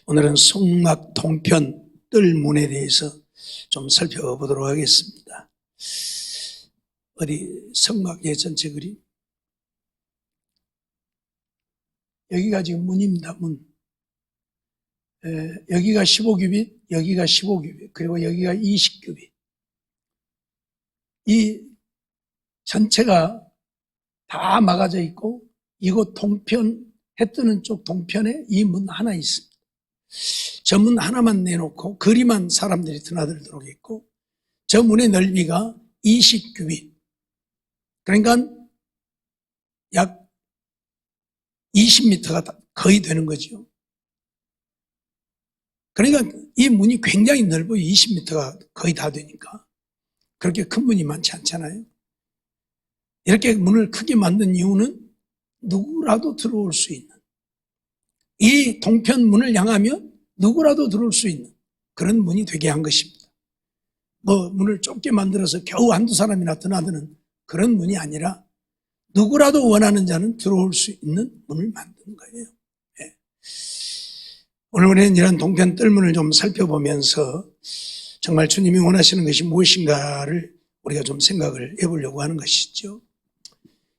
오늘은 성막 동편 뜰문에 대해서 좀 살펴보도록 하겠습니다. 어디 성막의 전체 그림? 여기가 지금 문입니다. 문. 여기가 15규빗, 여기가 15규빗, 그리고 여기가 20규빗. 이 전체가 다 막아져 있고 이곳 동편, 해 뜨는 쪽 동편에 이 문 하나 있습니다. 저 문 하나만 내놓고 거리만 사람들이 드나들도록 했고, 저 문의 넓이가 20규빗, 그러니까 약 20m가 거의 되는 거죠. 그러니까 이 문이 굉장히 넓어요. 20m가 거의 다 되니까. 그렇게 큰 문이 많지 않잖아요. 이렇게 문을 크게 만든 이유는 누구라도 들어올 수 있는, 이 동편 문을 향하면 누구라도 들어올 수 있는 그런 문이 되게 한 것입니다. 문을 좁게 만들어서 겨우 한두 사람이나 드나드는 그런 문이 아니라 누구라도 원하는 자는 들어올 수 있는 문을 만든 거예요. 네. 오늘 우리는 이런 동편 뜰문을 좀 살펴보면서 정말 주님이 원하시는 것이 무엇인가를 우리가 좀 생각을 해보려고 하는 것이죠.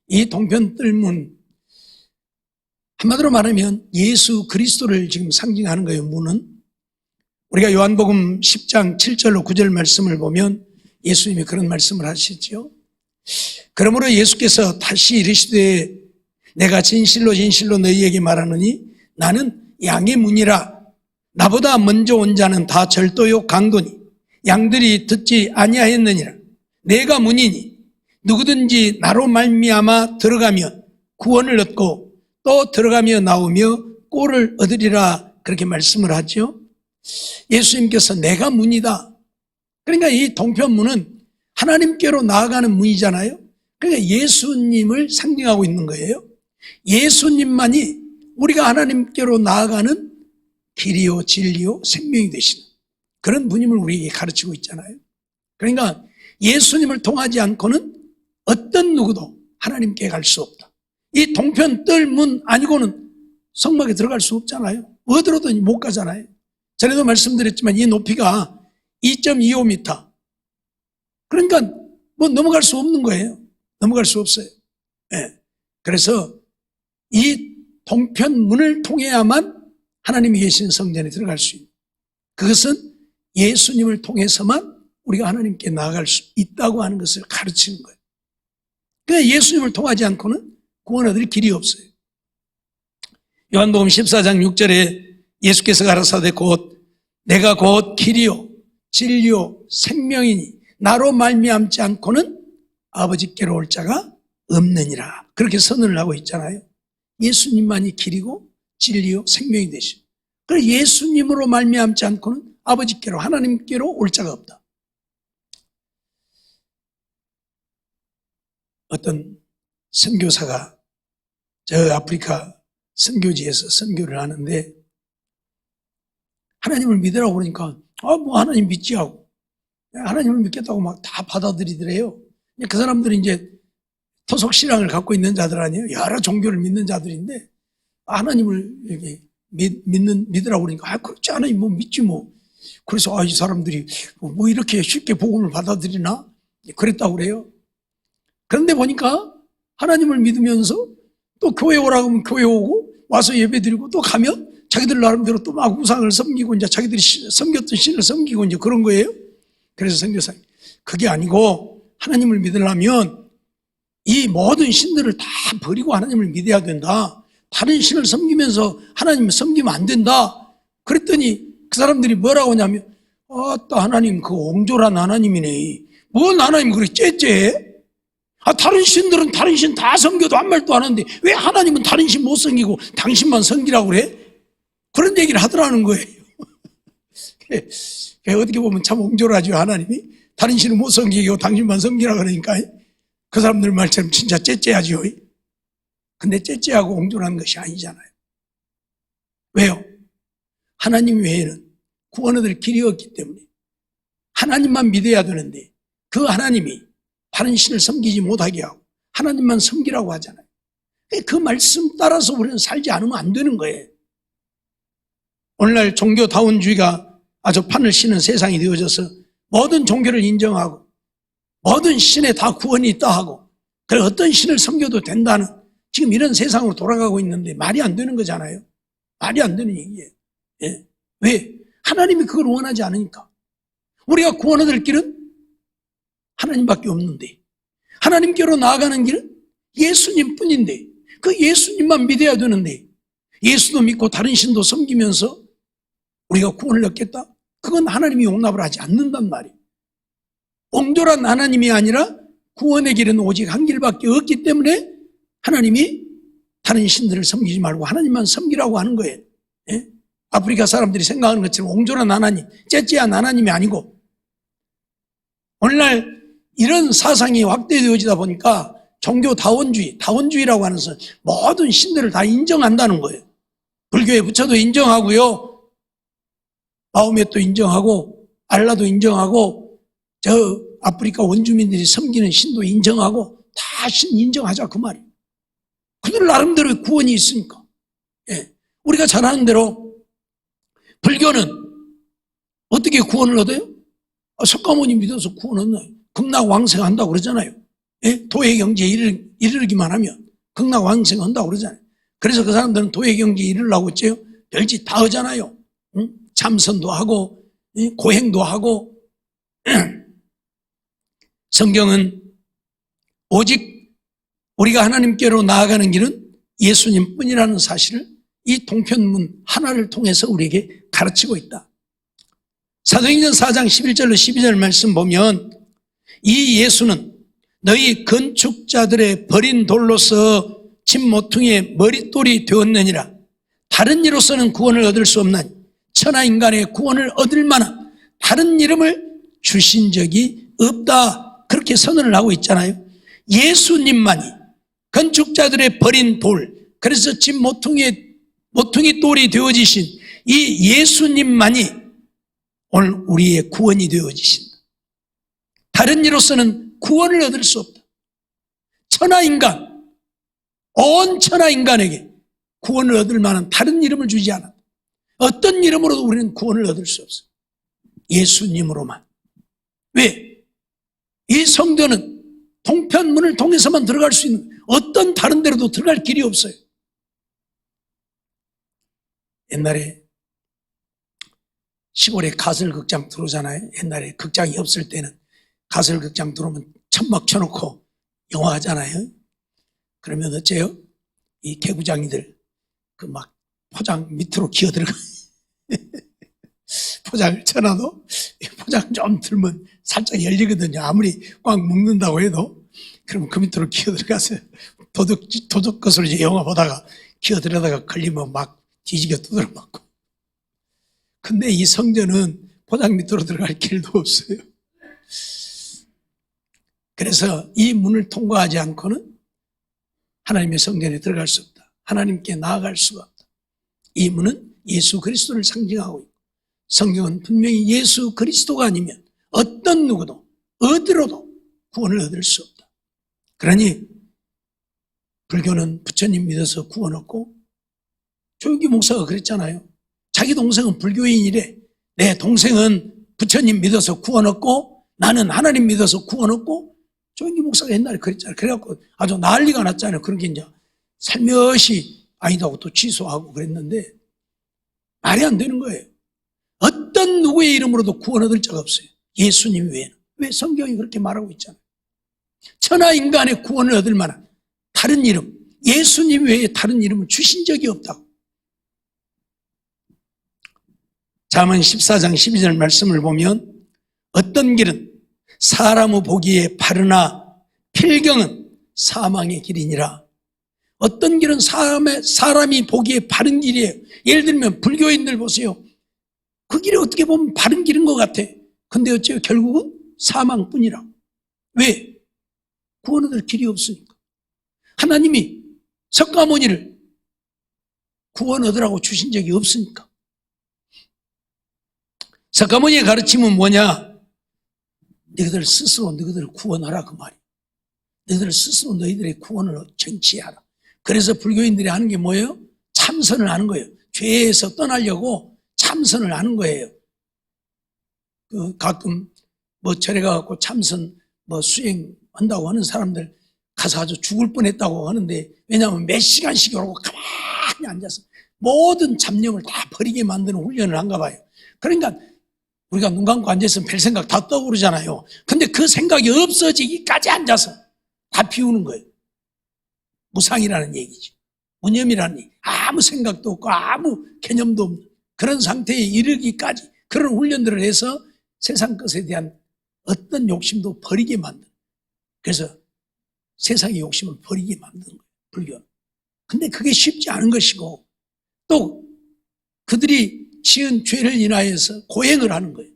이 동편 뜰문, 한마디로 말하면 예수 그리스도를 지금 상징하는 거예요. 문은 우리가 요한복음 10장 7절로 9절 말씀을 보면 예수님이 그런 말씀을 하시죠. 그러므로 예수께서 다시 이르시되 내가 진실로 진실로 너희에게 말하노니 나는 양의 문이라. 나보다 먼저 온 자는 다 절도요 강도니 양들이 듣지 아니하였느니라. 내가 문이니 누구든지 나로 말미암아 들어가면 구원을 얻고 또 들어가며 나오며 꼴을 얻으리라, 그렇게 말씀을 하죠. 예수님께서 내가 문이다. 그러니까 이 동편문은 하나님께로 나아가는 문이잖아요. 그러니까 예수님을 상징하고 있는 거예요. 예수님만이 우리가 하나님께로 나아가는 길이요 진리요 생명이 되시는 그런 분임을 우리에게 가르치고 있잖아요. 그러니까 예수님을 통하지 않고는 어떤 누구도 하나님께 갈 수 없다. 이 동편 뜰문 아니고는 성막에 들어갈 수 없잖아요. 어디로든 못 가잖아요. 전에도 말씀드렸지만 이 높이가 2.25m. 그러니까 넘어갈 수 없는 거예요. 넘어갈 수 없어요. 네. 그래서 이 동편 문을 통해야만 하나님이 계신 성전에 들어갈 수 있는, 그것은 예수님을 통해서만 우리가 하나님께 나아갈 수 있다고 하는 것을 가르치는 거예요. 그러니까 예수님을 통하지 않고는 구원 얻을 길이 없어요. 요한복음 14장 6절에 예수께서 가라사대 내가 곧 길이요 진리요 생명이니 나로 말미암지 않고는 아버지께로 올 자가 없느니라, 그렇게 선언을 하고 있잖아요. 예수님만이 길이고 진리요 생명이 되시고, 그래서 예수님으로 말미암지 않고는 아버지께로 하나님께로 올 자가 없다. 어떤 선교사가 저 아프리카 선교지에서 선교를 하는데 하나님을 믿으라고 그러니까 하나님 믿지 하고 하나님을 믿겠다고 막 다 받아들이더래요. 그 사람들이 이제 토속 신앙을 갖고 있는 자들 아니에요. 여러 종교를 믿는 자들인데 하나님을 이렇게 믿으라고 그러니까 그렇지 않아요. 믿지 뭐. 그래서 이 사람들이 이렇게 쉽게 복음을 받아들이나 그랬다고 그래요. 그런데 보니까 하나님을 믿으면서 또 교회 오라고 하면 교회 오고 와서 예배 드리고 또 가면 자기들 나름대로 또 막 우상을 섬기고 이제 자기들이 섬겼던 신을 섬기고 이제 그런 거예요. 그래서 선교사님, 그게 아니고 하나님을 믿으려면 이 모든 신들을 다 버리고 하나님을 믿어야 된다. 다른 신을 섬기면서 하나님을 섬기면 안 된다. 그랬더니 그 사람들이 뭐라고 하냐면 하나님 그 옹졸한 하나님이네. 뭔 하나님 그렇게 째째? 다른 신들은 다른 신 다 섬겨도 아무 말도 안 하는데 왜 하나님은 다른 신 못 섬기고 당신만 섬기라고 그래? 그런 얘기를 하더라는 거예요. 어떻게 보면 참 옹졸하죠. 하나님이 다른 신을 못 섬기고 당신만 섬기라 그러니까 그 사람들 말처럼 진짜 째째하죠. 근데 째째하고 옹졸한 것이 아니잖아요. 왜요? 하나님 외에는 구원 얻을 길이 없기 때문에 하나님만 믿어야 되는데 그 하나님이 다른 신을 섬기지 못하게 하고 하나님만 섬기라고 하잖아요. 그 말씀 따라서 우리는 살지 않으면 안 되는 거예요. 오늘날 종교다원주의가 아주 판을 씌는 세상이 되어져서 모든 종교를 인정하고 모든 신에 다 구원이 있다 하고 그래 어떤 신을 섬겨도 된다는 지금 이런 세상으로 돌아가고 있는데 말이 안 되는 거잖아요. 말이 안 되는 얘기예요. 예. 왜? 하나님이 그걸 원하지 않으니까. 우리가 구원 얻을 길은 하나님밖에 없는데 하나님께로 나아가는 길은 예수님 뿐인데 그 예수님만 믿어야 되는데 예수도 믿고 다른 신도 섬기면서 우리가 구원을 얻겠다? 그건 하나님이 용납을 하지 않는단 말이에요. 옹졸한 하나님이 아니라 구원의 길은 오직 한 길밖에 없기 때문에 하나님이 다른 신들을 섬기지 말고 하나님만 섬기라고 하는 거예요. 예? 아프리카 사람들이 생각하는 것처럼 옹졸한 하나님, 째째한 하나님이 아니고 오늘날 이런 사상이 확대되어지다 보니까 다원주의라고 하는 것은 모든 신들을 다 인정한다는 거예요. 불교의 부처도 인정하고요. 마호мет도 인정하고 알라도 인정하고 저 아프리카 원주민들이 섬기는 신도 인정하고 다 신 인정하자 그 말이에요. 그들 나름대로 구원이 있으니까. 예. 우리가 잘 아는 대로 불교는 어떻게 구원을 얻어요? 석가모니 믿어서 구원 얻나요? 극락왕생한다고 그러잖아요. 예? 도회경지에 이르기만 하면 극락왕생한다고 그러잖아요. 그래서 그 사람들은 도회경지에 이르려고 했죠. 별짓 다 하잖아요. 응? 참선도 하고 고행도 하고 성경은 오직 우리가 하나님께로 나아가는 길은 예수님뿐이라는 사실을 이 동편문 하나를 통해서 우리에게 가르치고 있다. 사도행전 4장 11절로 12절 말씀 보면 이 예수는 너희 건축자들의 버린 돌로서 집 모퉁이의 머릿돌이 되었느니라. 다른 이로서는 구원을 얻을 수 없나니 천하 인간의 구원을 얻을 만한 다른 이름을 주신 적이 없다. 그렇게 선언을 하고 있잖아요. 예수님만이 건축자들의 버린 돌, 그래서 집 모퉁이 돌이 되어지신 이 예수님만이 오늘 우리의 구원이 되어지신다. 다른 이로서는 구원을 얻을 수 없다. 온 천하 인간에게 구원을 얻을 만한 다른 이름을 주지 않았다. 어떤 이름으로도 우리는 구원을 얻을 수 없어요. 예수님으로만. 왜? 이 성전은 동편문을 통해서만 들어갈 수 있는 어떤 다른 데로도 들어갈 길이 없어요. 옛날에 시골에 가설극장 들어오잖아요. 옛날에 극장이 없을 때는 가설극장 들어오면 천막 쳐놓고 영화 하잖아요. 그러면 어째요? 이 개구장이들 그 막 포장 밑으로 기어들어가. 포장을 쳐놔도 포장 좀 들면 살짝 열리거든요. 아무리 꽉 묶는다고 해도. 그러면 그 밑으로 기어들어가서 도둑것으로 이제 영화 보다가 기어들어다가 걸리면 막 뒤지게 두드려 맞고. 근데 이 성전은 포장 밑으로 들어갈 길도 없어요. 그래서 이 문을 통과하지 않고는 하나님의 성전에 들어갈 수 없다. 하나님께 나아갈 수가 없다. 이 문은 예수 그리스도를 상징하고 있고 성경은 분명히 예수 그리스도가 아니면 어떤 누구도 어디로도 구원을 얻을 수 없다. 그러니 불교는 부처님 믿어서 구원 얻고 조용기 목사가 그랬잖아요. 자기 동생은 불교인이래. 내 동생은 부처님 믿어서 구원 얻고 나는 하나님 믿어서 구원 얻고 조용기 목사가 옛날에 그랬잖아요. 그래갖고 아주 난리가 났잖아요. 그런 게 이제 살며시 아니다고 또 취소하고 그랬는데 말이 안 되는 거예요. 어떤 누구의 이름으로도 구원 얻을 자가 없어요. 예수님 외에는. 왜? 성경이 그렇게 말하고 있잖아요. 천하 인간의 구원을 얻을 만한 다른 이름, 예수님 외에 다른 이름을 주신 적이 없다고. 잠언 14장 12절 말씀을 보면 어떤 길은 사람의 보기에 바르나 필경은 사망의 길이니라. 어떤 길은 사람이 보기에 바른 길이에요. 예를 들면 불교인들 보세요. 그 길이 어떻게 보면 바른 길인 것 같아. 근데 어째요? 결국은 사망뿐이라. 왜? 구원 얻을 길이 없으니까. 하나님이 석가모니를 구원 얻으라고 주신 적이 없으니까. 석가모니의 가르침은 뭐냐? 너희들 스스로 너희들을 구원하라 그 말이야. 너희들 스스로 너희들의 구원을 정치하라. 그래서 불교인들이 하는 게 뭐예요? 참선을 하는 거예요. 죄에서 떠나려고 참선을 하는 거예요. 가끔 절에 가갖고 참선 수행한다고 하는 사람들 가서 아주 죽을 뻔했다고 하는데, 왜냐하면 몇 시간씩 이러고 가만히 앉아서 모든 잡념을 다 버리게 만드는 훈련을 한가 봐요. 그러니까 우리가 눈 감고 앉아있으면 별 생각 다 떠오르잖아요. 근데 그 생각이 없어지기까지 앉아서 다 비우는 거예요. 무상이라는 얘기지. 무념이라는 얘기. 아무 생각도 없고 아무 개념도 없는 그런 상태에 이르기까지 그런 훈련들을 해서 세상 것에 대한 어떤 욕심도 버리게 만드는, 그래서 세상의 욕심을 버리게 만드는 거예요, 불교는. 근데 그게 쉽지 않은 것이고, 또 그들이 지은 죄를 인하여서 고행을 하는 거예요.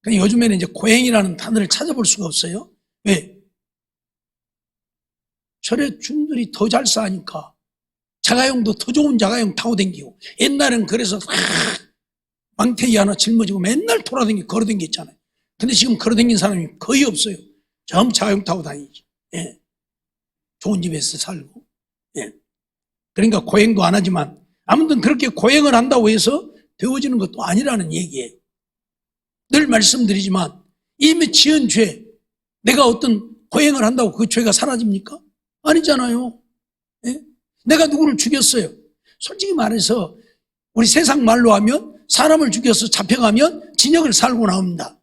그러니까 요즘에는 이제 고행이라는 단어를 찾아볼 수가 없어요. 왜? 절에 중들이 더 잘 사니까 자가용도 더 좋은 자가용 타고 다니고, 옛날엔 그래서 망태기 하나 짊어지고 맨날 돌아다니고 걸어다녔잖아요. 근데 지금 걸어다니는 사람이 거의 없어요. 전부 자가용 타고 다니지. 예. 좋은 집에서 살고. 예. 그러니까 고행도 안 하지만, 아무튼 그렇게 고행을 한다고 해서 되어지는 것도 아니라는 얘기예요. 늘 말씀드리지만 이미 지은 죄, 내가 어떤 고행을 한다고 그 죄가 사라집니까? 아니잖아요. 예? 내가 누구를 죽였어요. 솔직히 말해서 우리 세상 말로 하면 사람을 죽여서 잡혀가면 징역을 살고 나옵니다.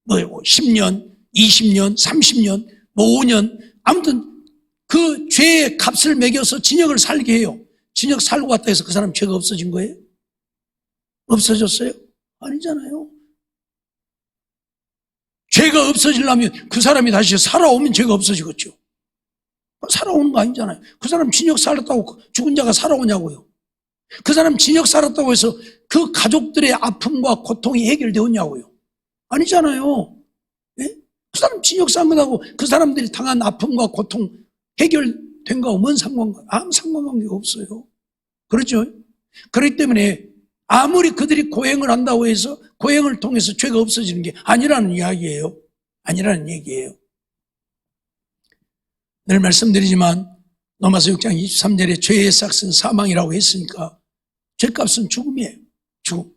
10년, 20년, 30년, 5년, 아무튼 그 죄의 값을 매겨서 징역을 살게 해요. 징역 살고 갔다 해서 그 사람 죄가 없어진 거예요? 없어졌어요? 아니잖아요. 죄가 없어지려면 그 사람이 다시 살아오면 죄가 없어지겠죠. 살아오는 거 아니잖아요. 그 사람 징역 살았다고 죽은 자가 살아오냐고요. 그 사람 징역 살았다고 해서 그 가족들의 아픔과 고통이 해결되었냐고요. 아니잖아요. 예? 그 사람 징역 산 거하고 그 사람들이 당한 아픔과 고통 해결된 거하고 뭔 상관관계? 아무 상관관계가 없어요. 그렇죠? 그렇기 때문에 아무리 그들이 고행을 한다고 해서 고행을 통해서 죄가 없어지는 게 아니라는 이야기예요. 아니라는 얘기예요. 늘 말씀드리지만 로마서 6장 23절에 죄의 삭은 사망이라고 했으니까 죄값은 죽음이에요. 죽음.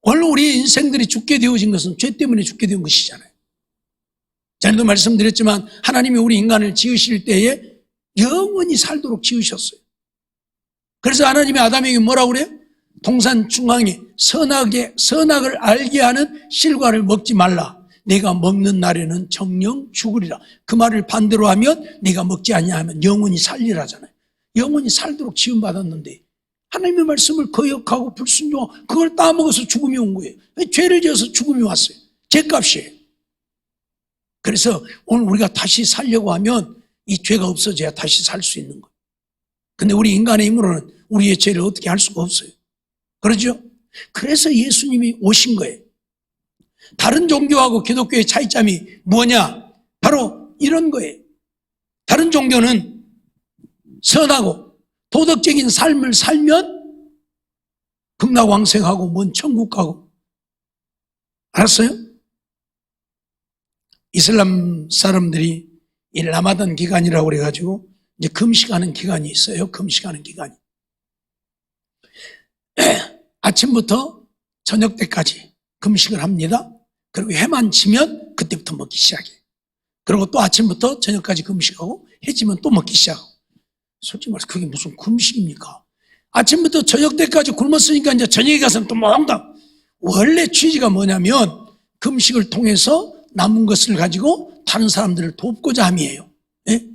원래 우리 인생들이 죽게 되어진 것은 죄 때문에 죽게 된 것이잖아요. 전에도 말씀드렸지만 하나님이 우리 인간을 지으실 때에 영원히 살도록 지으셨어요. 그래서 하나님이 아담에게 뭐라고 그래요? 동산 중앙에 선악을 알게 하는 실과를 먹지 말라. 내가 먹는 날에는 정령 죽으리라. 그 말을 반대로 하면 내가 먹지 아니하면 영원히 살리라잖아요. 영원히 살도록 지음받았는데 하나님의 말씀을 거역하고 불순종하고 그걸 따먹어서 죽음이 온 거예요. 죄를 지어서 죽음이 왔어요. 죄값이에요. 그래서 오늘 우리가 다시 살려고 하면 이 죄가 없어져야 다시 살 수 있는 거예요. 근데 우리 인간의 힘으로는 우리의 죄를 어떻게 할 수가 없어요. 그렇죠? 그래서 예수님이 오신 거예요. 다른 종교하고 기독교의 차이점이 뭐냐? 바로 이런 거예요. 다른 종교는 선하고 도덕적인 삶을 살면 극락왕생하고 먼 천국 가고. 알았어요? 이슬람 사람들이 이 라마단 기간이라고 그래가지고 이제 금식하는 기간이 있어요. 금식하는 기간이. 아침부터 저녁 때까지 금식을 합니다. 그리고 해만 지면 그때부터 먹기 시작해요. 그리고 또 아침부터 저녁까지 금식하고 해 지면 또 먹기 시작하고. 솔직히 말해서 그게 무슨 금식입니까? 아침부터 저녁 때까지 굶었으니까 이제 저녁에 가서는 또 먹는다. 원래 취지가 뭐냐면 금식을 통해서 남은 것을 가지고 다른 사람들을 돕고자 함이에요. 예?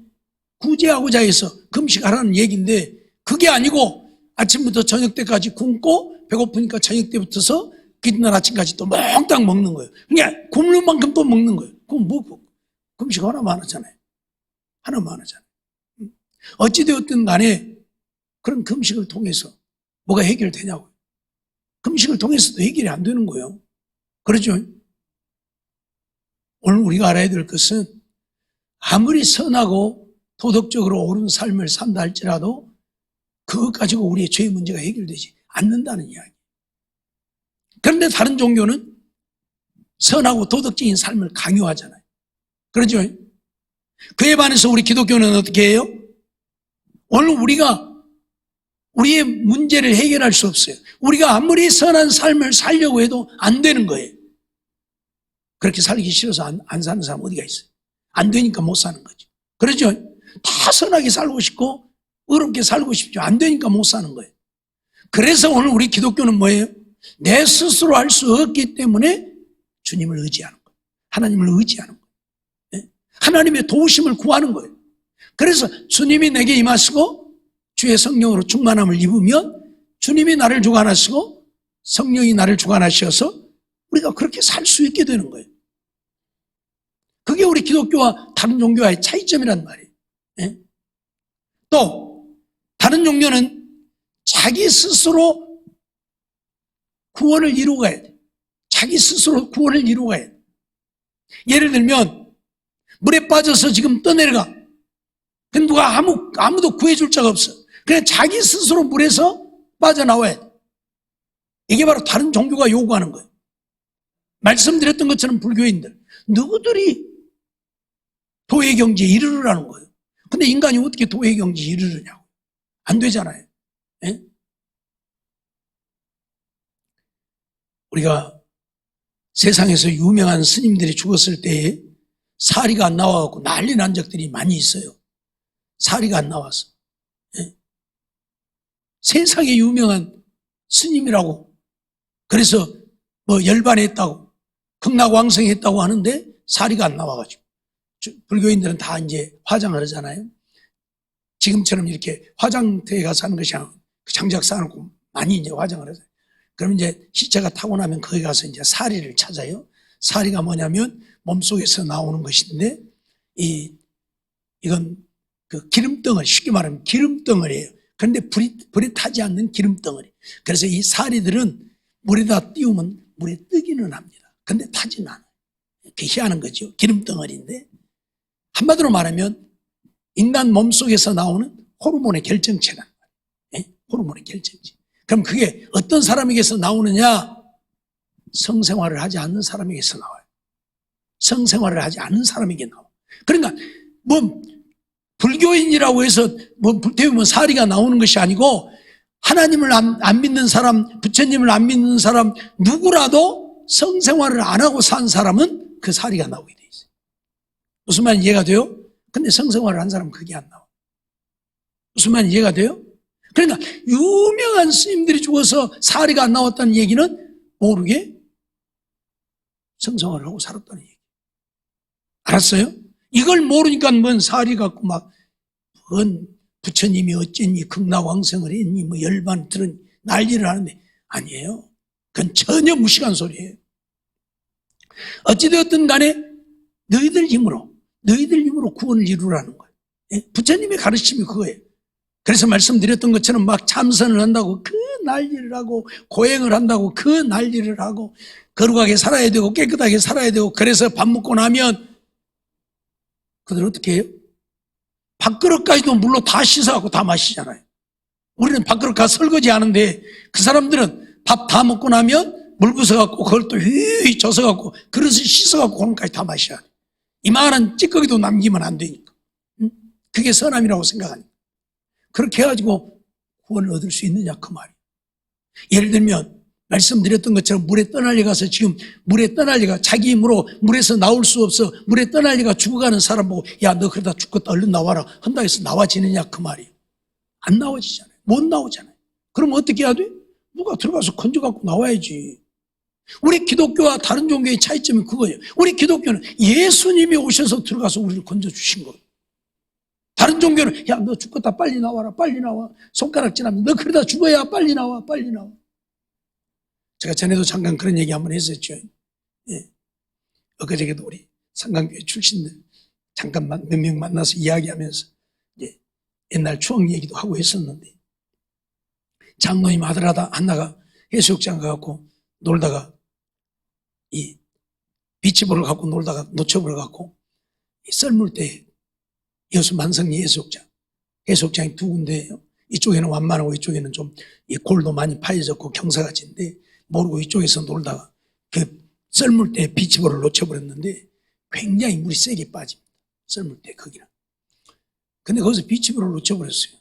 구제하고자 해서 금식하라는 얘기인데 그게 아니고 아침부터 저녁 때까지 굶고 배고프니까 저녁 때부터서 이튿날 아침까지 또 몽땅 먹는 거예요. 그러니까 굶는 만큼 또 먹는 거예요. 그럼 뭐 금식 하나만 하잖아요. 하나만 하잖아요. 어찌되었든 간에 그런 금식을 통해서 뭐가 해결되냐고요. 금식을 통해서도 해결이 안 되는 거예요. 그렇죠? 오늘 우리가 알아야 될 것은 아무리 선하고 도덕적으로 옳은 삶을 산다 할지라도 그것 가지고 우리의 죄의 문제가 해결되지 않는다는 이야기. 그런데 다른 종교는 선하고 도덕적인 삶을 강요하잖아요. 그렇죠? 그에 반해서 우리 기독교는 어떻게 해요? 오늘 우리가 우리의 문제를 해결할 수 없어요. 우리가 아무리 선한 삶을 살려고 해도 안 되는 거예요. 그렇게 살기 싫어서 안 사는 사람 어디가 있어요? 안 되니까 못 사는 거죠. 그렇죠? 다 선하게 살고 싶고 의롭게 살고 싶죠. 안 되니까 못 사는 거예요. 그래서 오늘 우리 기독교는 뭐예요? 내 스스로 할 수 없기 때문에 주님을 의지하는 거예요. 하나님을 의지하는 거예요. 하나님의 도우심을 구하는 거예요. 그래서 주님이 내게 임하시고 주의 성령으로 충만함을 입으면 주님이 나를 주관하시고 성령이 나를 주관하셔서 우리가 그렇게 살 수 있게 되는 거예요. 그게 우리 기독교와 다른 종교와의 차이점이란 말이에요. 또 다른 종교는 자기 스스로 구원을 이루어가야 돼. 자기 스스로 구원을 이루어가야 돼. 예를 들면 물에 빠져서 지금 떠내려가. 근데 누가 아무도 구해줄 자가 없어. 그냥 자기 스스로 물에서 빠져나와야 돼. 이게 바로 다른 종교가 요구하는 거예요. 말씀드렸던 것처럼 불교인들 누구들이 도의 경지에 이르르라는 거예요. 근데 인간이 어떻게 도의 경지에 이르르냐고. 안 되잖아요. 예? 우리가 세상에서 유명한 스님들이 죽었을 때에 사리가 안 나와갖고 난리 난 적들이 많이 있어요. 사리가 안 나와서. 예? 세상에 유명한 스님이라고. 그래서 뭐 열반했다고, 극락왕성했다고 하는데 사리가 안 나와가지고. 불교인들은 다 이제 화장을 하잖아요. 지금처럼 이렇게 화장터에 가서 하는 것이 아니고 장작 쌓아놓고 많이 이제 화장을 하잖아요. 그럼 이제 시체가 타고 나면 거기 가서 이제 사리를 찾아요. 사리가 뭐냐면 몸속에서 나오는 것인데 이건 그 기름덩어리, 쉽게 말하면 기름덩어리예요. 그런데 불이 타지 않는 기름덩어리. 그래서 이 사리들은 물에다 띄우면 물에 뜨기는 합니다. 근데 타지는 않아요. 그게 희한한 거죠. 기름덩어리인데 한마디로 말하면 인간 몸속에서 나오는 호르몬의 결정체란 말이에요. 호르몬의 결정체. 그럼 그게 어떤 사람에게서 나오느냐? 성생활을 하지 않는 사람에게서 나와요. 성생활을 하지 않는 사람에게 나와요. 그러니까 뭐 불교인이라고 해서 뭐 불태우면 사리가 나오는 것이 아니고 하나님을 안 믿는 사람, 부처님을 안 믿는 사람 누구라도 성생활을 안 하고 산 사람은 그 사리가 나오게 돼 있어요. 무슨 말인지 이해가 돼요? 근데 성생활을 한 사람은 그게 안 나와. 무슨 말인지 이해가 돼요? 그러니까 유명한 스님들이 죽어서 사리가 안 나왔다는 얘기는 모르게 성생활을 하고 살았다는 얘기. 알았어요? 이걸 모르니까 뭔 사리 갖고 막 뭔 부처님이 어쨌니 극락왕성을 했니 뭐 열반 들은 난리를 하는데 아니에요. 그건 전혀 무식한 소리예요. 어찌되었든 간에 너희들 힘으로 구원을 이루라는 거예요. 부처님의 가르침이 그거예요. 그래서 말씀드렸던 것처럼 막 참선을 한다고 그 난리를 하고 고행을 한다고 그 난리를 하고 거룩하게 살아야 되고 깨끗하게 살아야 되고 그래서 밥 먹고 나면 그들 어떻게 해요? 밥그릇까지도 물로 다 씻어갖고 다 마시잖아요. 우리는 밥그릇 가서 설거지 하는데 그 사람들은 밥 다 먹고 나면 물 부어갖고 그걸 또 휘휘 젖어갖고 그릇을 씻어갖고 그런까지 다 마셔야 돼. 이만한 찌꺼기도 남기면 안 되니까. 그게 선함이라고 생각하니까. 그렇게 해가지고 구원을 얻을 수 있느냐 그 말이에요. 예를 들면 말씀드렸던 것처럼 물에 떠날려가서 지금 물에 떠날려가 자기 힘으로 물에서 나올 수 없어 물에 떠날려가 죽어가는 사람 보고 야 너 그러다 죽겠다 얼른 나와라 한다 해서 나와지느냐 그 말이에요. 안 나와지잖아요. 못 나오잖아요. 그럼 어떻게 해야 돼? 누가 들어가서 건져갖고 나와야지. 우리 기독교와 다른 종교의 차이점이 그거예요. 우리 기독교는 예수님이 오셔서 들어가서 우리를 건져주신 거예요. 다른 종교는 야 너 죽겠다 빨리 나와라 빨리 나와 손가락질하면 너 그러다 죽어야 빨리 나와 빨리 나와. 제가 전에도 잠깐 그런 얘기 한번 했었죠. 예. 엊그저께도 우리 상강교회 출신들 잠깐 몇 명 만나서 이야기하면서 이제 옛날 추억 얘기도 하고 했었는데 장로님 아들 하나가 해수욕장 가갖고 놀다가 이 비치볼을 갖고 놀다가 놓쳐버려갖고 썰물대 여수 만성리 해수욕장이 두 군데예요. 이쪽에는 완만하고 이쪽에는 좀 이 골도 많이 파여졌고 경사같이인데 모르고 이쪽에서 놀다가 그 썰물대에 비치볼을 놓쳐버렸는데 굉장히 물이 세게 빠집니다. 썰물대 거기는. 근데 거기서 비치볼을 놓쳐버렸어요.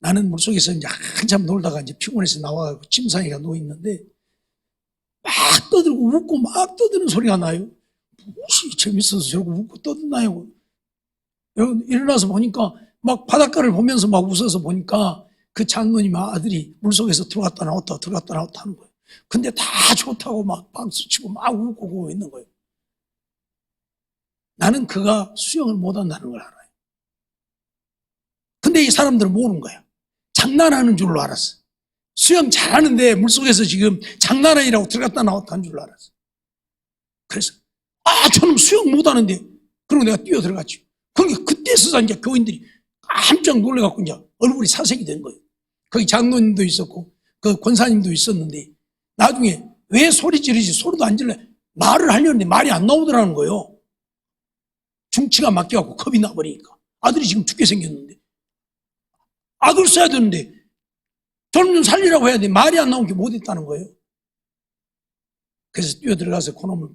나는 물속에서 이제 한참 놀다가 이제 피곤해서 나와가지고 침상에가 누워있는데 막 떠들고 웃고 막 떠드는 소리가 나요. 무엇이 재밌어서 저러고 웃고 떠드나요? 일어나서 보니까 막 바닷가를 보면서 막 웃어서 보니까 그 장로님 아들이 물속에서 들어갔다 나왔다 들어갔다 나왔다 하는 거예요. 근데 다 좋다고 막 박수치고 막 웃고 그러고 있는 거예요. 나는 그가 수영을 못한다는 걸 알아요. 근데 이 사람들은 모르는 거야. 장난하는 줄로 알았어. 수영 잘하는데 물속에서 지금 장난아니라고 들어갔다 나왔다 한 줄로 알았어. 그래서 저는 수영 못하는데 그러고 내가 뛰어 들어갔죠. 그러니까 그때서 이제 교인들이 깜짝 놀래갖고 이제 얼굴이 사색이 된 거예요. 거기 장로님도 있었고 그 권사님도 있었는데 나중에 왜 소리 지르지? 소리도 안 질러. 말을 하려는데 말이 안 나오더라는 거예요. 중치가 막혀갖고 겁이 나버리니까. 아들이 지금 죽게 생겼는데 아들 써야 되는데 저는 좀 살리라고 해야 돼. 말이 안 나온 게 못했다는 거예요. 그래서 뛰어들어가서 그놈을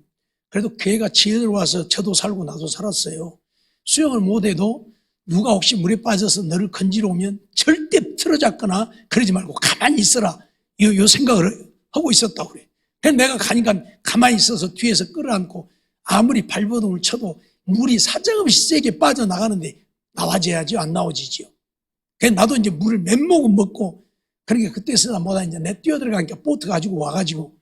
그래도 걔가 지혜로워서 저도 살고 나도 살았어요. 수영을 못해도 누가 혹시 물에 빠져서 너를 건지러 오면 절대 틀어잡거나 그러지 말고 가만히 있어라. 요 생각을 하고 있었다고 그래. 그래서 내가 가니까 가만히 있어서 뒤에서 끌어안고 아무리 발버둥을 쳐도 물이 사정없이 세게 빠져나가는데 나와줘야지 안 나와지지요. 그래서 나도 이제 물을 몇 모금 먹고 그러니까 그때서야 뭐다 이제 내 뛰어들어가니까 보트 가지고 와가지고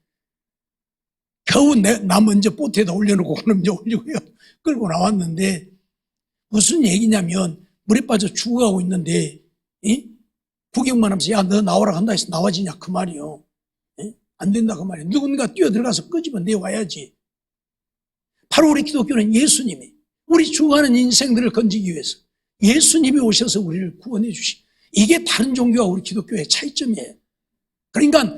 겨우 나 먼저 보트에다 올려놓고 그럼 이제 올리고요. 끌고 나왔는데 무슨 얘기냐면 물에 빠져 죽어가고 있는데 구경만 하면서 야 너 나오라 한다 해서 나와지냐 그 말이요. 안 된다 그 말이에요. 누군가 뛰어들어가서 끄집어 내와야지. 바로 우리 기독교는 예수님이 우리 죽어가는 인생들을 건지기 위해서 예수님이 오셔서 우리를 구원해 주시. 이게 다른 종교와 우리 기독교의 차이점이에요. 그러니까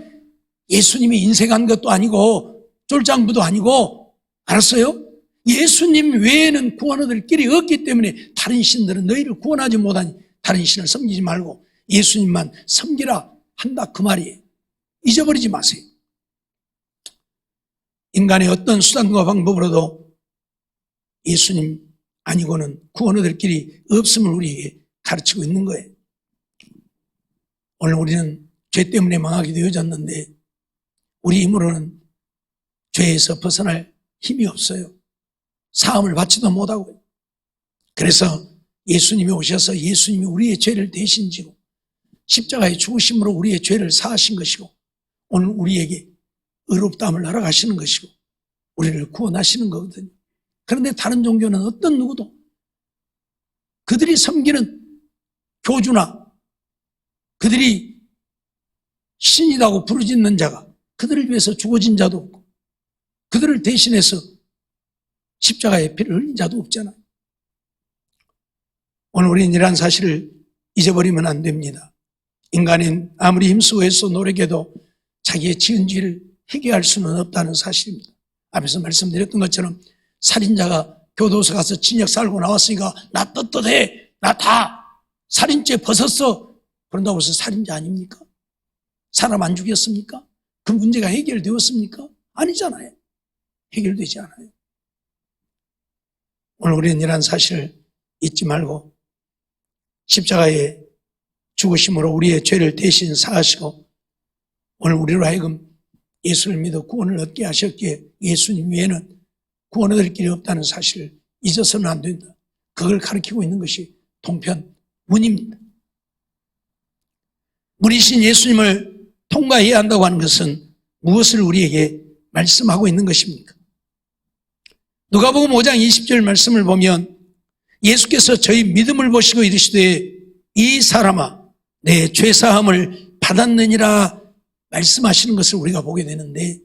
예수님이 인생한 것도 아니고 쫄장부도 아니고 알았어요? 예수님 외에는 구원 얻을 길이 없기 때문에 다른 신들은 너희를 구원하지 못하니 다른 신을 섬기지 말고 예수님만 섬기라 한다 그 말이에요. 잊어버리지 마세요. 인간의 어떤 수단과 방법으로도 예수님 아니고는 구원 얻을 길이 없음을 우리에게 가르치고 있는 거예요. 오늘 우리는 죄 때문에 망하게 되어졌는데 우리 힘으로는 죄에서 벗어날 힘이 없어요. 사함을 받지도 못하고요. 그래서 예수님이 오셔서 예수님이 우리의 죄를 대신 지고 십자가의 죽으심으로 우리의 죄를 사하신 것이고 오늘 우리에게 의롭다함을 허락하시는 것이고 우리를 구원하시는 거거든요. 그런데 다른 종교는 어떤 누구도 그들이 섬기는 교주나 그들이 신이라고 부르짖는 자가 그들을 위해서 죽어진 자도 없고 그들을 대신해서 십자가의 피를 흘린 자도 없잖아요. 오늘 우리는 이러한 사실을 잊어버리면 안 됩니다. 인간은 아무리 힘쓰고 애써 노력해도 자기의 지은 죄를 해결할 수는 없다는 사실입니다. 앞에서 말씀드렸던 것처럼 살인자가 교도소 가서 징역 살고 나왔으니까 나 떳떳해, 나 다 살인죄 벗었어. 그런다고 해서 살인자 아닙니까? 사람 안 죽였습니까? 그 문제가 해결되었습니까? 아니잖아요. 해결되지 않아요. 오늘 우리는 이러한 사실을 잊지 말고 십자가의 죽으심으로 우리의 죄를 대신 사하시고 오늘 우리로 하여금 예수를 믿어 구원을 얻게 하셨기에 예수님 외에는 구원 얻을 길이 없다는 사실을 잊어서는 안 된다. 그걸 가르치고 있는 것이 동편문입니다. 물이신 예수님을 통과해야 한다고 하는 것은 무엇을 우리에게 말씀하고 있는 것입니까? 누가복음 5장 20절 말씀을 보면 예수께서 저희 믿음을 보시고 이르시되 이 사람아 내 죄사함을 받았느니라 말씀하시는 것을 우리가 보게 되는데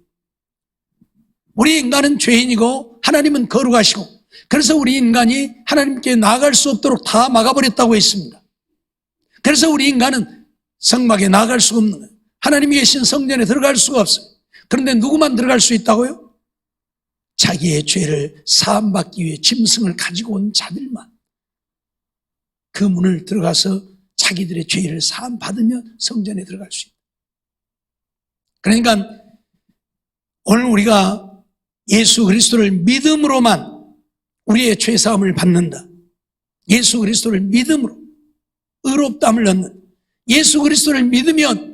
우리 인간은 죄인이고 하나님은 거룩하시고 그래서 우리 인간이 하나님께 나아갈 수 없도록 다 막아버렸다고 했습니다. 그래서 우리 인간은 성막에 나아갈 수가 없는 거예요. 하나님이 계신 성전에 들어갈 수가 없어요. 그런데 누구만 들어갈 수 있다고요? 자기의 죄를 사함받기 위해 짐승을 가지고 온 자들만 그 문을 들어가서 자기들의 죄를 사함받으면 성전에 들어갈 수 있다. 그러니까 오늘 우리가 예수 그리스도를 믿음으로만 우리의 죄사함을 받는다. 예수 그리스도를 믿음으로 의롭다함을 얻는 예수 그리스도를 믿으면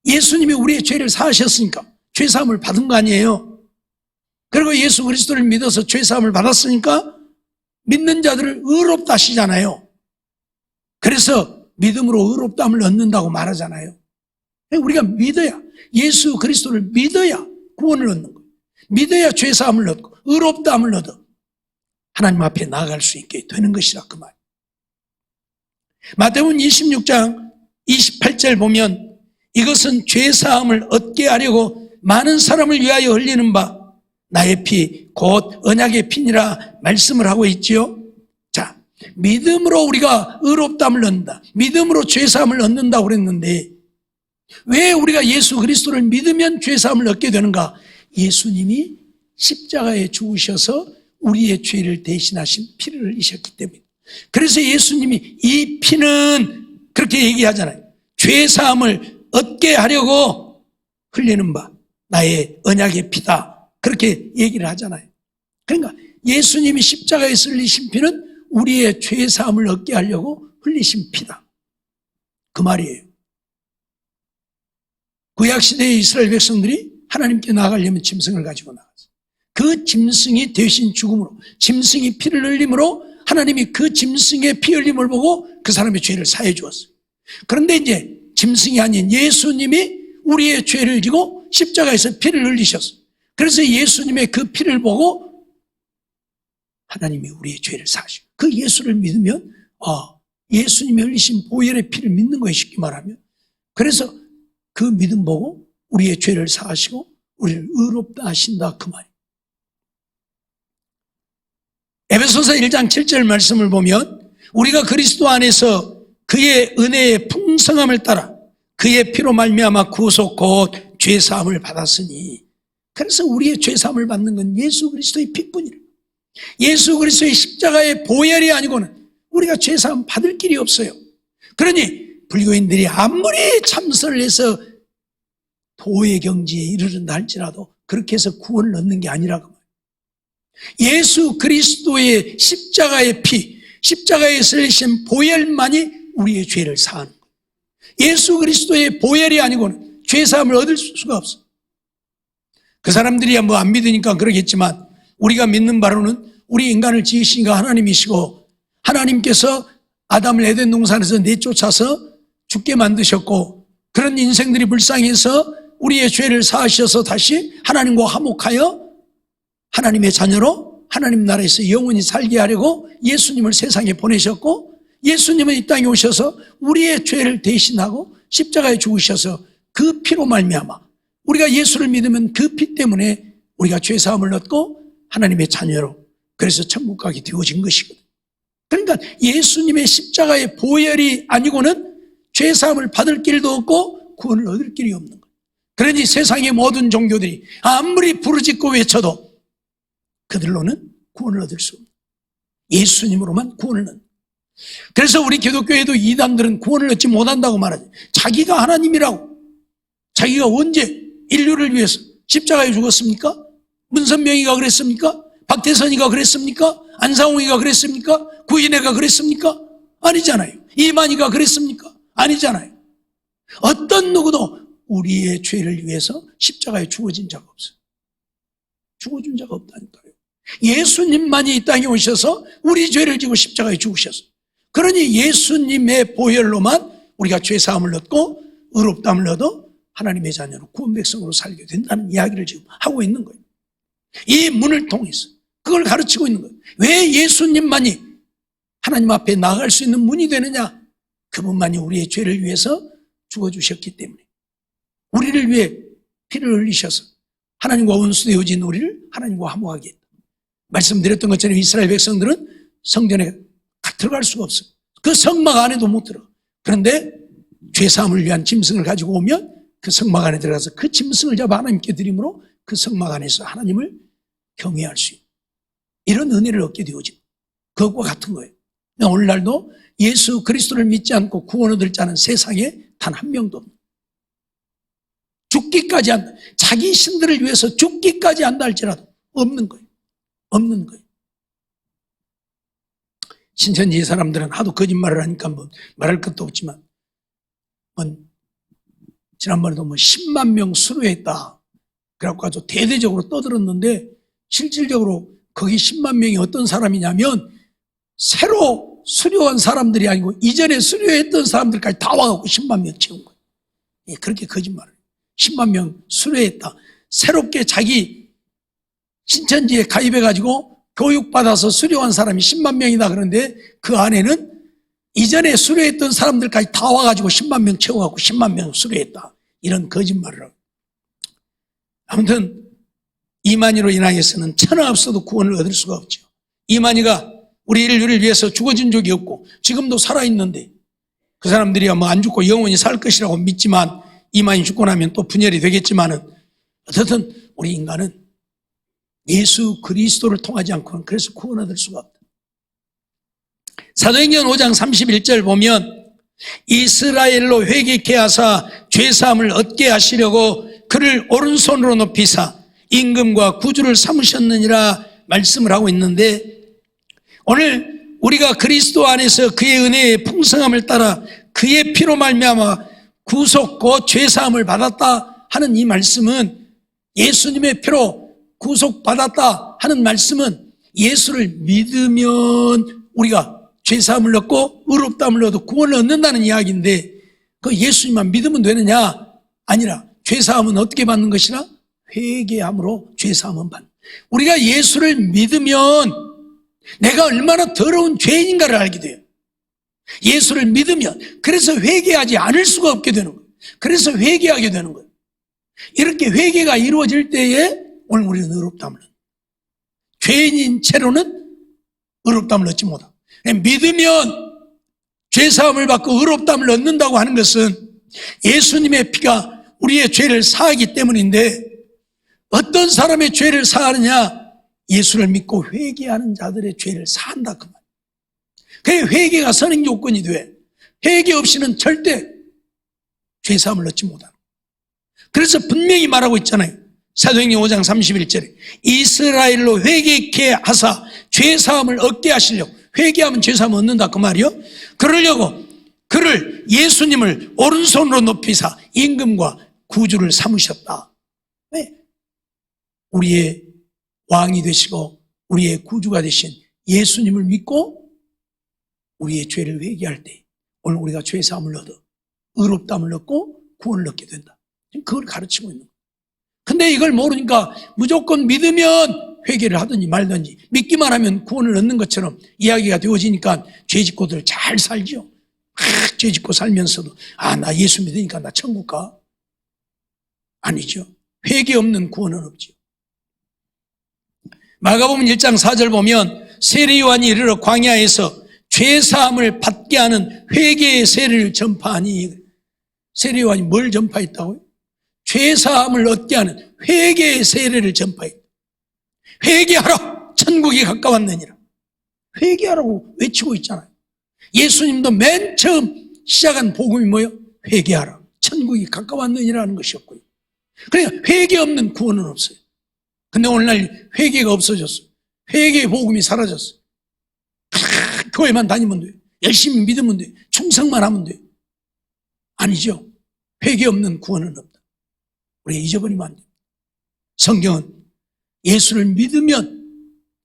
예수님이 우리의 죄를 사하셨으니까 죄사함을 받은 거 아니에요. 그리고 예수 그리스도를 믿어서 죄사함을 받았으니까 믿는 자들을 의롭다 하시잖아요. 그래서 믿음으로 의롭다함을 얻는다고 말하잖아요. 우리가 믿어야, 예수 그리스도를 믿어야 구원을 얻는 거예요. 믿어야 죄사함을 얻고 의롭다함을 얻어 하나님 앞에 나아갈 수 있게 되는 것이라 그 말. 마태복음 26장 28절 보면 이것은 죄사함을 얻게 하려고 많은 사람을 위하여 흘리는 바 나의 피 곧 언약의 피니라 말씀을 하고 있지요. 자, 믿음으로 우리가 의롭다함을 얻는다, 믿음으로 죄사함을 얻는다고 그랬는데 왜 우리가 예수 그리스도를 믿으면 죄사함을 얻게 되는가? 예수님이 십자가에 죽으셔서 우리의 죄를 대신하신 피를 흘리셨기 때문에. 그래서 예수님이 이 피는 그렇게 얘기하잖아요. 죄사함을 얻게 하려고 흘리는 바 나의 언약의 피다, 그렇게 얘기를 하잖아요. 그러니까 예수님이 십자가에서 흘리신 피는 우리의 죄사함을 얻게 하려고 흘리신 피다, 그 말이에요. 구약시대의 이스라엘 백성들이 하나님께 나아가려면 짐승을 가지고 나갔어요. 그 짐승이 대신 죽음으로, 짐승이 피를 흘림으로 하나님이 그 짐승의 피 흘림을 보고 그 사람의 죄를 사해 주었어요. 그런데 이제 짐승이 아닌 예수님이 우리의 죄를 지고 십자가에서 피를 흘리셨어요. 그래서 예수님의 그 피를 보고 하나님이 우리의 죄를 사하시고, 그 예수를 믿으면 예수님이 흘리신 보혈의 피를 믿는 거예요, 쉽게 말하면. 그래서 그 믿음 보고 우리의 죄를 사하시고 우리를 의롭다 하신다, 그 말이에요. 에베소서 1장 7절 말씀을 보면 우리가 그리스도 안에서 그의 은혜의 풍성함을 따라 그의 피로 말미암아 구속 곧 죄사함을 받았으니, 그래서 우리의 죄사함을 받는 건 예수 그리스도의 피뿐이라. 예수 그리스도의 십자가의 보혈이 아니고는 우리가 죄사함 받을 길이 없어요. 그러니 불교인들이 아무리 참선을 해서 도의 경지에 이르른다 할지라도 그렇게 해서 구원을 얻는 게 아니라고 말이에요. 예수 그리스도의 십자가의 피, 십자가에서 흘리신 보혈만이 우리의 죄를 사하는 거예요. 예수 그리스도의 보혈이 아니고는 죄사함을 얻을 수가 없어요. 그 사람들이 뭐 안 믿으니까 그러겠지만 우리가 믿는 바로는 우리 인간을 지으시니까 하나님이시고, 하나님께서 아담을 에덴 동산에서 내쫓아서 죽게 만드셨고, 그런 인생들이 불쌍해서 우리의 죄를 사하셔서 다시 하나님과 화목하여 하나님의 자녀로 하나님 나라에서 영원히 살게 하려고 예수님을 세상에 보내셨고, 예수님은 이 땅에 오셔서 우리의 죄를 대신하고 십자가에 죽으셔서 그 피로 말미암아 우리가 예수를 믿으면 그 피 때문에 우리가 죄사함을 얻고 하나님의 자녀로, 그래서 천국 가게 되어진 것이거든요. 그러니까 예수님의 십자가의 보혈이 아니고는 죄사함을 받을 길도 없고 구원을 얻을 길이 없는 거예요. 그러니 세상의 모든 종교들이 아무리 부르짖고 외쳐도 그들로는 구원을 얻을 수 없는, 예수님으로만 구원을 얻는. 그래서 우리 기독교에도 이단들은 구원을 얻지 못한다고 말하죠. 자기가 하나님이라고. 자기가 언제 인류를 위해서 십자가에 죽었습니까? 문선명이가 그랬습니까? 박태선이가 그랬습니까? 안상홍이가 그랬습니까? 구인혜가 그랬습니까? 아니잖아요. 이만희가 그랬습니까? 아니잖아요. 어떤 누구도 우리의 죄를 위해서 십자가에 죽어진 자가 없어요. 죽어준 자가 없다니까요. 예수님만이 이 땅에 오셔서 우리 죄를 지고 십자가에 죽으셨어요. 그러니 예수님의 보혈로만 우리가 죄사함을 얻고 의롭다함을 얻어 하나님의 자녀로 구원 백성으로 살게 된다는 이야기를 지금 하고 있는 거예요. 이 문을 통해서 그걸 가르치고 있는 거예요. 왜 예수님만이 하나님 앞에 나아갈 수 있는 문이 되느냐? 그분만이 우리의 죄를 위해서 죽어주셨기 때문에, 우리를 위해 피를 흘리셔서 하나님과 원수되어진 우리를 하나님과 화목하게 했다. 말씀드렸던 것처럼 이스라엘 백성들은 성전에 들어갈 수가 없어요. 그 성막 안에도 못 들어가. 그런데 죄사함을 위한 짐승을 가지고 오면 그 성막 안에 들어가서 그 짐승을 잡아 하나님께 드림으로 그 성막 안에서 하나님을 경외할 수 있는 이런 은혜를 얻게 되어진, 그것과 같은 거예요. 오늘날도 예수 그리스도를 믿지 않고 구원 얻을 자는 세상에 단 한 명도 없는, 죽기까지 한다, 자기 신들을 위해서 죽기까지 한다 할지라도 없는 거예요. 없는 거예요. 신천지 사람들은 하도 거짓말을 하니까 뭐 말할 것도 없지만 지난번에도 10만 명 수료했다. 그래갖고 아주 대대적으로 떠들었는데 실질적으로 거기 10만 명이 어떤 사람이냐면 새로 수료한 사람들이 아니고 이전에 수료했던 사람들까지 다 와갖고 10만 명 채운 거예요. 예, 그렇게 거짓말을. 10만 명 수료했다. 새롭게 자기 신천지에 가입해가지고 교육받아서 수료한 사람이 10만 명이다 그런데 그 안에는 이전에 수료했던 사람들까지 다 와가지고 10만 명 채워갖고 10만 명 수료했다. 이런 거짓말을 하고. 아무튼 이만희로 인하여서는 천하 없어도 구원을 얻을 수가 없죠. 이만희가 우리 인류를 위해서 죽어진 적이 없고 지금도 살아있는데 그 사람들이야 뭐 안 죽고 영원히 살 것이라고 믿지만 이만희 죽고 나면 또 분열이 되겠지만은 어쨌든 우리 인간은 예수 그리스도를 통하지 않고는 그래서 구원 얻을 수가 없다. 사도행전 5장 31절 보면 이스라엘로 회개케 하사 죄사함을 얻게 하시려고 그를 오른손으로 높이사 임금과 구주를 삼으셨느니라 말씀을 하고 있는데 오늘 우리가 그리스도 안에서 그의 은혜의 풍성함을 따라 그의 피로 말미암아 구속 곧 죄사함을 받았다 하는 이 말씀은 예수님의 피로 구속받았다 하는 말씀은 예수를 믿으면 우리가 죄사함을 얻고 의롭다함을 얻고 구원을 얻는다는 이야기인데 그 예수님만 믿으면 되느냐? 아니라 죄사함은 어떻게 받는 것이라? 회개함으로 죄사함은 받는. 우리가 예수를 믿으면 내가 얼마나 더러운 죄인인가를 알게 돼요. 예수를 믿으면 그래서 회개하지 않을 수가 없게 되는 거예요. 그래서 회개하게 되는 거예요. 이렇게 회개가 이루어질 때에 오늘 우리는 의롭다함을 얻는. 죄인인 채로는 의롭다함을 얻지 못하고 믿으면 죄사함을 받고 의롭다함을 얻는다고 하는 것은 예수님의 피가 우리의 죄를 사하기 때문인데 어떤 사람의 죄를 사하느냐? 예수를 믿고 회개하는 자들의 죄를 사한다 그 말. 그래 회개가 선행 요건이 돼. 회개 없이는 절대 죄사함을 얻지 못한다. 그래서 분명히 말하고 있잖아요. 사도행전 5장 31절에 이스라엘로 회개케 하사 죄사함을 얻게 하시려고. 회개하면 죄사함을 얻는다 그 말이요. 그러려고 그를 예수님을 오른손으로 높이사 임금과 구주를 삼으셨다. 왜? 우리의 왕이 되시고 우리의 구주가 되신 예수님을 믿고 우리의 죄를 회개할 때 오늘 우리가 죄사함을 얻어 의롭다함을 얻고 구원을 얻게 된다. 그걸 가르치고 있는 거예요. 근데 이걸 모르니까 무조건 믿으면 회개를 하든지 말든지 믿기만 하면 구원을 얻는 것처럼 이야기가 되어지니까 죄짓고들 잘 살죠. 죄짓고 살면서도 나 예수 믿으니까 나 천국 가. 아니죠. 회개 없는 구원은 없죠. 마가복음 1장 4절 보면 세례 요한이 이르러 광야에서 죄사함을 받게 하는 회개의 세례를 전파하니 세례 요한이 뭘 전파했다고요? 죄사함을 얻게 하는 회개의 세례를 전파했다. 회개하라 천국이 가까웠느니라. 회개하라고 외치고 있잖아요. 예수님도 맨 처음 시작한 복음이 뭐예요? 회개하라 천국이 가까웠느니라는 것이었고요. 그러니까 회개 없는 구원은 없어요. 근데 오늘날 회개가 없어졌어요. 회개의 복음이 사라졌어요. 교회만 다니면 돼요. 열심히 믿으면 돼요. 충성만 하면 돼요. 아니죠. 회개 없는 구원은 없다. 우리가 잊어버리면 안 돼요. 성경은 예수를 믿으면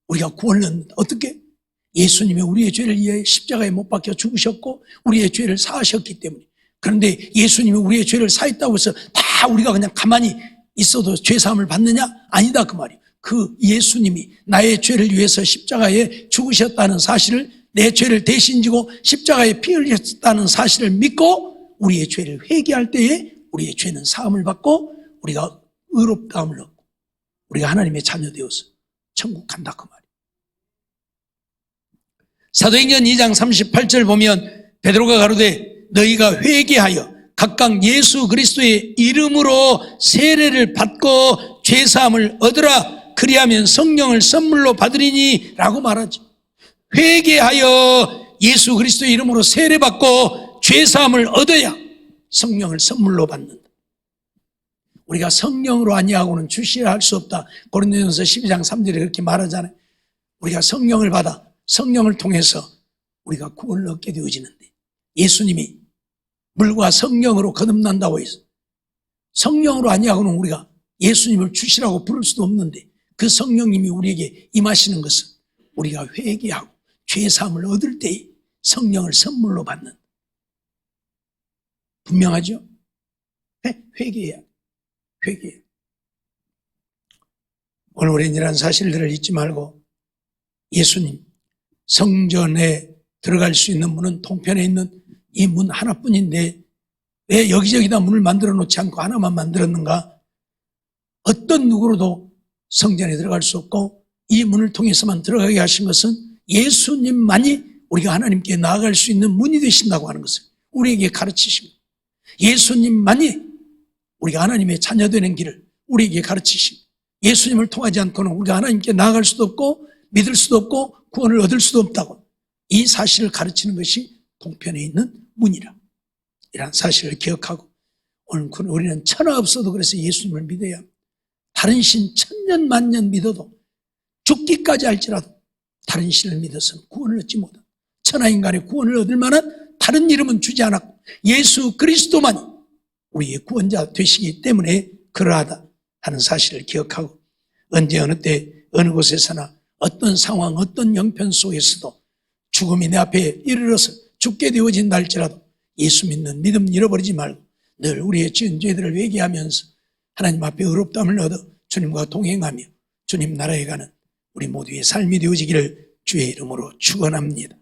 우리가 구원을 얻는다. 어떻게? 예수님이 우리의 죄를 위해 십자가에 못 박혀 죽으셨고 우리의 죄를 사하셨기 때문에. 그런데 예수님이 우리의 죄를 사했다고 해서 다 우리가 그냥 가만히 있어도 죄사함을 받느냐? 아니다 그 말이에요. 그 예수님이 나의 죄를 위해서 십자가에 죽으셨다는 사실을 내 죄를 대신 지고 십자가에 피 흘렸다는 사실을 믿고 우리의 죄를 회개할 때에 우리의 죄는 사함을 받고 우리가 의롭다함을 얻고 우리가 하나님의 자녀 되어서 천국 간다 그 말이에요. 사도행전 2장 38절 보면 베드로가 가로되 너희가 회개하여 각각 예수 그리스도의 이름으로 세례를 받고 죄사함을 얻으라 그리하면 성령을 선물로 받으리니 라고 말하지. 회개하여 예수 그리스도의 이름으로 세례 받고 죄사함을 얻어야 성령을 선물로 받는다. 우리가 성령으로 아니하고는 주시라 할 수 없다. 고린도전서 12장 3절에 그렇게 말하잖아요. 우리가 성령을 받아 성령을 통해서 우리가 구원을 얻게 되어지는데 예수님이 물과 성령으로 거듭난다고 해서 성령으로 아니하고는 우리가 예수님을 주시라고 부를 수도 없는데 그 성령님이 우리에게 임하시는 것은 우리가 회개하고 죄사함을 얻을 때에 성령을 선물로 받는, 분명하죠? 회개해야. 오늘 우리는 이런 사실들을 잊지 말고 예수님 성전에 들어갈 수 있는 문은 동편에 있는 이 문 하나뿐인데 왜 여기저기다 문을 만들어 놓지 않고 하나만 만들었는가? 어떤 누구로도 성전에 들어갈 수 없고 이 문을 통해서만 들어가게 하신 것은 예수님만이 우리가 하나님께 나아갈 수 있는 문이 되신다고 하는 것을 우리에게 가르치십니다. 예수님만이 우리가 하나님의 자녀되는 길을 우리에게 가르치십니다. 예수님을 통하지 않고는 우리가 하나님께 나아갈 수도 없고 믿을 수도 없고 구원을 얻을 수도 없다고, 이 사실을 가르치는 것이 동편에 있는 문이라, 이런 사실을 기억하고 오늘 우리는 천하 없어도 그래서 예수님을 믿어야 합니다. 다른 신 천년 만년 믿어도 죽기까지 할지라도 다른 신을 믿어서는 구원을 얻지 못한다. 천하인간의 구원을 얻을 만한 다른 이름은 주지 않았고 예수 그리스도만이 우리의 구원자 되시기 때문에 그러하다 하는 사실을 기억하고 언제 어느 때 어느 곳에서나 어떤 상황 어떤 형편 속에서도 죽음이 내 앞에 이르러서 죽게 되어진다 할지라도 예수 믿는 믿음 잃어버리지 말고 늘 우리의 지은 죄들을 회개하면서 하나님 앞에 의롭다함을 얻어 주님과 동행하며 주님 나라에 가는 우리 모두의 삶이 되어지기를 주의 이름으로 축원합니다.